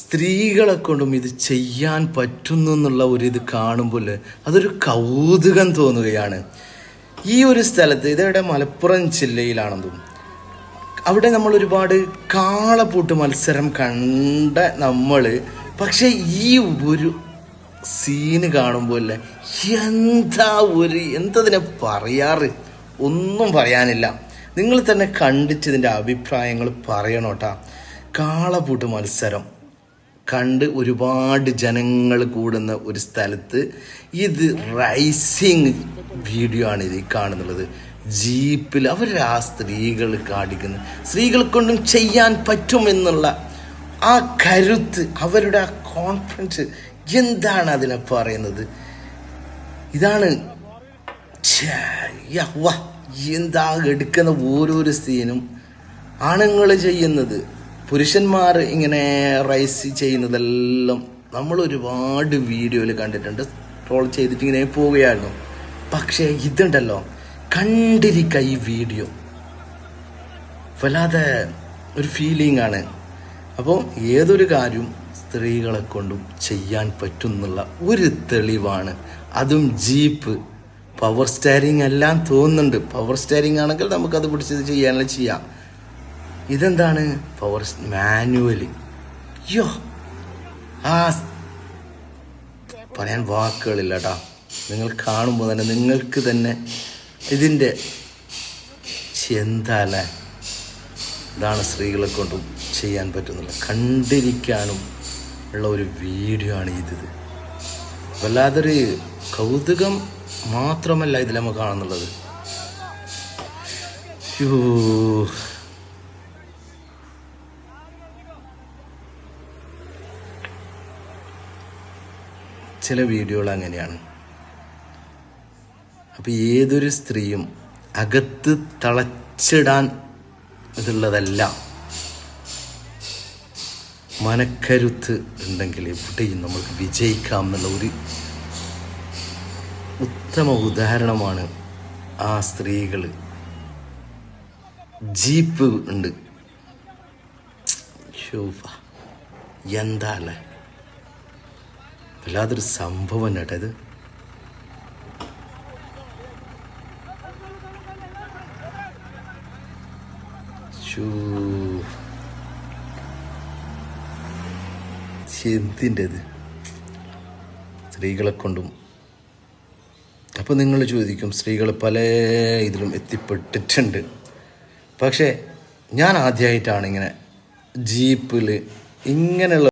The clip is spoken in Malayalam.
സ്ത്രീകളെ കൊണ്ടും ഇത് ചെയ്യാൻ പറ്റുന്നു എന്നുള്ള ഒരു ഇത് കാണുമ്പോൾ അതൊരു കൗതുകം തോന്നുകയാണ്. ഈ ഒരു സ്ഥലത്ത് ഇതവിടെ മലപ്പുറം ജില്ലയിലാണെന്ന് തോന്നുന്നു. അവിടെ നമ്മൾ ഒരുപാട് കാളപ്പൂട്ട് മത്സരം കണ്ട നമ്മൾ, പക്ഷെ ഈ ഒരു സീന് കാണുമ്പോൾ എന്തതിനെ പറയാറ്, ഒന്നും പറയാനില്ല. നിങ്ങൾ തന്നെ കണ്ടിച്ചതിൻ്റെ അഭിപ്രായങ്ങൾ പറയണോട്ടാ. കാളപ്പൂട്ട് മത്സരം കണ്ട് ഒരുപാട് ജനങ്ങൾ കൂടുന്ന ഒരു സ്ഥലത്ത് ഇത് റൈസിങ് വീഡിയോ ആണ് ഇത് കാണുന്നുള്ളത്. ജീപ്പിൽ അവർ ആ സ്ത്രീകൾ കാണിക്കുന്നത്, സ്ത്രീകളെ കൊണ്ടും ചെയ്യാൻ പറ്റുമെന്നുള്ള ആ കരുത്ത്, അവരുടെ ആ കോൺഫിഡൻസ്, എന്താണ് അതിനെ പറയുന്നത്? ഇതാണ് എന്താ എടുക്കുന്ന ഓരോരോ സീനും ആണുങ്ങൾ ചെയ്യുന്നത്, പുരുഷന്മാർ ഇങ്ങനെ റൈസ് ചെയ്യുന്നതെല്ലാം നമ്മൾ ഒരുപാട് വീഡിയോയിൽ കണ്ടിട്ടുണ്ട്, ട്രോൾ ചെയ്തിട്ട് ഇങ്ങനെ പോവുകയായിരുന്നു. പക്ഷേ ഇതുണ്ടല്ലോ, കണ്ടിരിക്കുക ഈ വീഡിയോ വല്ലാതെ ഒരു ഫീലിംഗ് ആണ്. അപ്പോൾ ഏതൊരു കാര്യവും സ്ത്രീകളെ കൊണ്ടും ചെയ്യാൻ പറ്റുന്നുള്ള ഒരു തെളിവാണ്. അതും ജീപ്പ് പവർ സ്റ്റിയറിംഗ് എല്ലാം തോന്നുന്നുണ്ട്. പവർ സ്റ്റിയറിംഗ് ആണെങ്കിൽ നമുക്കത് പിടിച്ചത് ചെയ്യാനുള്ള ചെയ്യാം. ഇതെന്താണ് പവർ മാനുവലി? യോ ആ പറയാൻ വാക്കുകളില്ല കേട്ടോ. നിങ്ങൾ കാണുമ്പോൾ തന്നെ നിങ്ങൾക്ക് തന്നെ ഇതിൻ്റെ എന്താല്ലേ, ഇതാണ് സ്ത്രീകളെ കൊണ്ടും ചെയ്യാൻ പറ്റുന്നില്ല. കണ്ടിരിക്കാനും ഉള്ള ഒരു വീഡിയോ ആണ് ഇത്. വല്ലാതൊരു കൗതുകം മാത്രമല്ല ഇതിൽ നമ്മൾ കാണുന്നുള്ളത്. ചില വീഡിയോകൾ അങ്ങനെയാണ്. അപ്പം ഏതൊരു സ്ത്രീയും അകത്ത് തളച്ചിടാൻ ഇതുള്ളതല്ല. മനക്കരുത്ത് ഉണ്ടെങ്കിൽ എവിടെയും നമ്മൾക്ക് വിജയിക്കാം എന്നുള്ള ഒരു ഉത്തമ ഉദാഹരണമാണ് ആ സ്ത്രീകൾ. ജീപ്പ് ഉണ്ട്, എന്താ അല്ലേ, വല്ലാതൊരു സംഭവം കേട്ടോ ഇത്. എന്തിൻ്റെത് സ്ത്രീകളെ കൊണ്ടും. അപ്പോൾ നിങ്ങൾ ചോദിക്കും, സ്ത്രീകൾ പല ഇതിലും എത്തിപ്പെട്ടിട്ടുണ്ട്. പക്ഷേ ഞാൻ ആദ്യമായിട്ടാണ് ഇങ്ങനെ ജീപ്പിൽ ഇങ്ങനെയുള്ള